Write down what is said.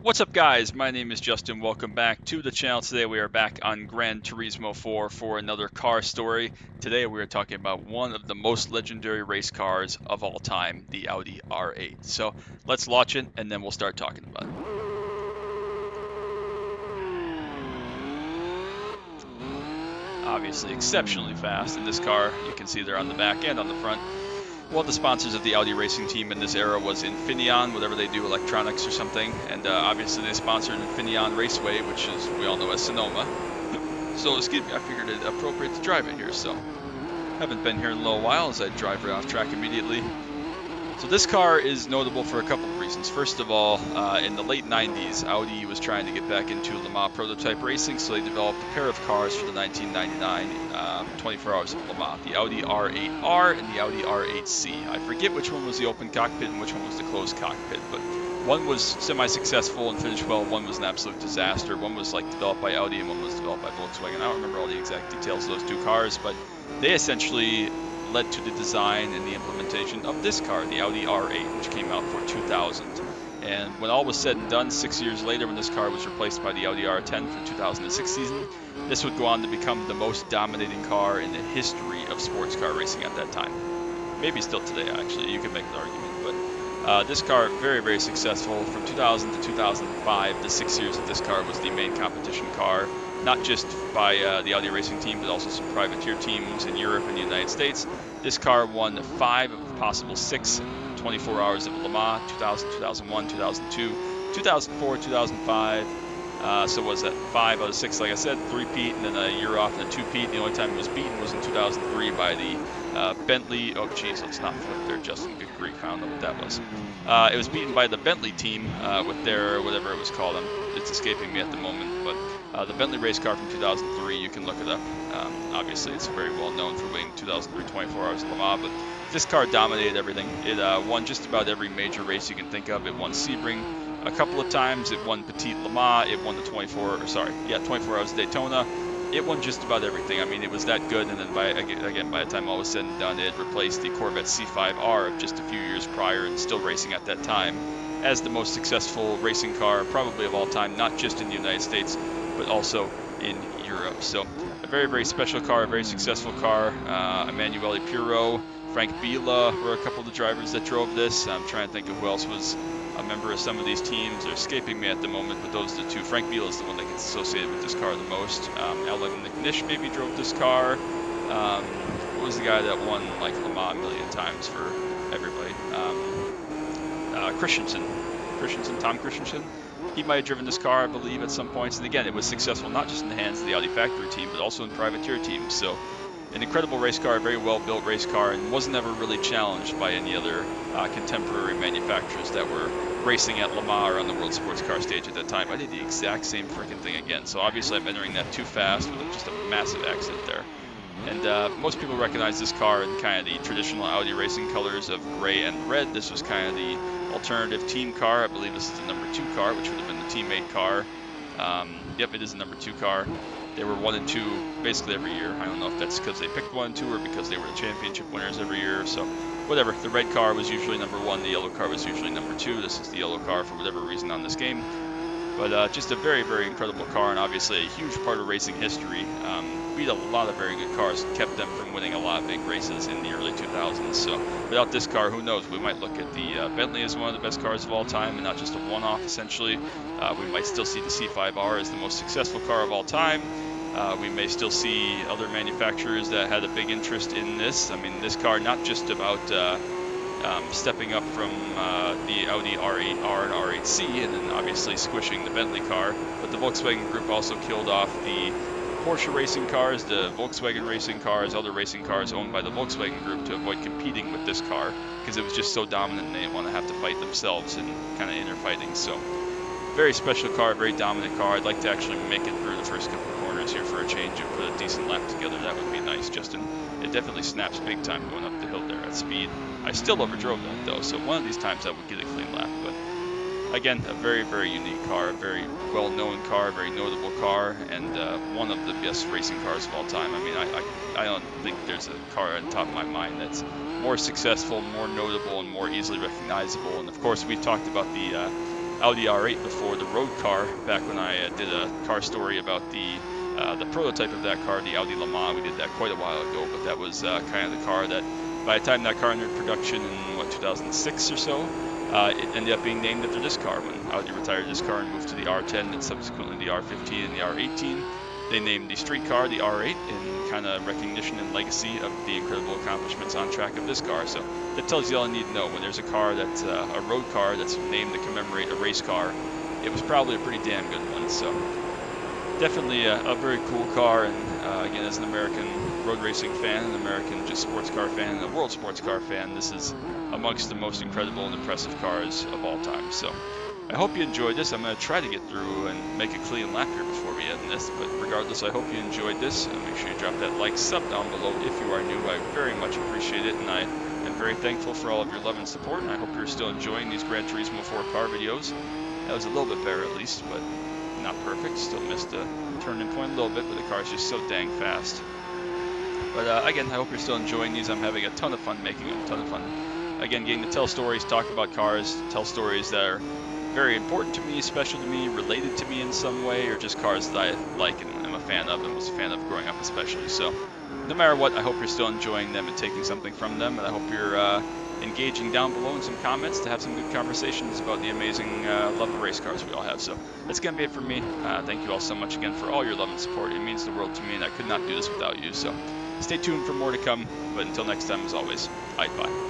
What's up, guys? My name is Justin. Welcome back to the channel. Today we are back on Gran Turismo 4 for another car story. Today we are talking about one of the most legendary race cars of all time, the Audi R8. So let's launch it and then we'll start talking about it. Obviously exceptionally fast in this car. You can see there on the back and on the front. One of the sponsors of the Audi racing team in this era was Infineon, whatever they do, electronics or something. And obviously they sponsored Infineon Raceway, which is we all know as Sonoma. So excuse me, I figured it appropriate to drive it here. So haven't been here in a little while as I drive right off track immediately. So this car is notable for a couple of reasons. First of all, in the late 90s, Audi was trying to get back into Le Mans prototype racing, so they developed a pair of cars for the 1999 24 Hours of Le Mans, the Audi R8R and the Audi R8C. I forget which one was the open cockpit and which one was the closed cockpit, but one was semi-successful and finished well, one was an absolute disaster. One was like developed by Audi and one was developed by Volkswagen. I don't remember all the exact details of those two cars, but they essentially led to the design and the implementation of this car, the Audi R8, which came out for 2000. And when all was said and done, 6 years later, when this car was replaced by the Audi R10 for 2006 season, this would go on to become the most dominating car in the history of sports car racing at that time. Maybe still today, actually. You could make an argument, but this car, very, very successful. From 2000 to 2005, the 6 years that this car was the main competition car, not just by the Audi racing team, but also some privateer teams in Europe and the United States. This car won 5 of the possible 6 24 Hours of Le Mans, 2000, 2001, 2002, 2004, 2005. So was that 5 out of 6, like I said, 3-peat, and then a year off and a 2-peat. The only time it was beaten was in 2003 by the Bentley. Oh, geez, let's not flip there, Justin. Good grief, I don't know what that was. It was beaten by the Bentley team with their whatever it was called. It's escaping me at the moment, but the Bentley race car from 2003, you can look it up. Obviously, it's very well known for winning 2003 24 Hours of Le Mans, but this car dominated everything. It won just about every major race you can think of. It won Sebring a couple of times. It won Petit Le Mans. It won the 24 Hours of Daytona. It won just about everything. I mean, it was that good. And then by the time all was said and done, it replaced the Corvette C5R of just a few years prior and still racing at that time as the most successful racing car probably of all time, not just in the United States, but also in Europe. So a very, very special car, a very successful car. Emanuele Pirro, Frank Biela were a couple of the drivers that drove this. I'm trying to think of who else was a member of some of these teams. They're escaping me at the moment, but those are the two. Frank Biela is the one that gets associated with this car the most. Alan McNish maybe drove this car. What was the guy that won like Le Mans a million times for everybody? Tom Christensen. He might have driven this car, I believe, at some points. And again, it was successful not just in the hands of the Audi factory team, but also in privateer teams. So an incredible race car, a very well-built race car, and wasn't ever really challenged by any other contemporary manufacturers that were racing at Le Mans or on the World Sports Car stage at that time. I did the exact same freaking thing again. So obviously I'm entering that too fast with just a massive accident there. And most people recognize this car in kind of the traditional Audi racing colors of gray and red. This was kind of the alternative team car. I believe this is the number 2 car, which would have been the teammate car. Yep, it is the number 2 car. They were 1 and 2 basically every year. I don't know if that's because they picked 1 and 2 or because they were the championship winners every year. So whatever. The red car was usually number 1. The yellow car was usually number 2. This is the yellow car for whatever reason on this game. But just a very, very incredible car, and obviously a huge part of racing history. Beat a lot of very good cars, kept them from winning a lot of big races in the early 2000s. So without this car, who knows? We might look at the Bentley as one of the best cars of all time, and not just a one-off, essentially. We might still see the C5R as the most successful car of all time. We may still see other manufacturers that had a big interest in this. I mean, this car, not just about stepping up from the Audi R8R and R8C, and then obviously squishing the Bentley car, but the Volkswagen Group also killed off the Porsche racing cars, the Volkswagen racing cars, other racing cars owned by the Volkswagen Group to avoid competing with this car because it was just so dominant and they didn't want to have to fight themselves and kind of inner fighting. So very special car, very dominant car. I'd like to actually make it through the first couple of corners here for a change and put a decent lap together. That would be nice, Justin. It definitely snaps big time going up the hill there at speed. I still overdrove that though, so one of these times I would get a clean lap. But again, a very, very unique car, a very well-known car, a very notable car, and one of the best racing cars of all time. I mean, I don't think there's a car on top of my mind that's more successful, more notable, and more easily recognizable. And of course, we talked about the Audi R8 before, the road car, back when I did a car story about the prototype of that car, the Audi Le Mans. We did that quite a while ago, but that was kind of the car that, by the time that car entered production in 2006 or so, it ended up being named after this car. When Audi retired this car and moved to the R10 and subsequently the R15 and the R18, they named the street car the R8 in kind of recognition and legacy of the incredible accomplishments on track of this car. So that tells you all you need to know. When there's a car that's a road car that's named to commemorate a race car, it was probably a pretty damn good one. So definitely a very cool car, and again, as an American road racing fan, an American just sports car fan, and a world sports car fan, this is amongst the most incredible and impressive cars of all time. So I hope you enjoyed this. I'm going to try to get through and make a clean lap here before we end this, but regardless, I hope you enjoyed this. Make sure you drop that like, sub down below if you are new. I very much appreciate it, and I am very thankful for all of your love and support, and I hope you're still enjoying these Gran Turismo 4 car videos. That was a little bit better at least, but not perfect. Still missed a turning point a little bit, but the car's just so dang fast. But again, I hope you're still enjoying these. I'm having a ton of fun making them, a ton of fun. Again, getting to tell stories, talk about cars, tell stories that are very important to me, special to me, related to me in some way, or just cars that I like and am a fan of and was a fan of growing up especially. So no matter what, I hope you're still enjoying them and taking something from them, and I hope you're engaging down below in some comments to have some good conversations about the amazing love of race cars we all have. So that's going to be it for me. Thank you all so much again for all your love and support. It means the world to me, and I could not do this without you. So stay tuned for more to come, but until next time, as always, bye.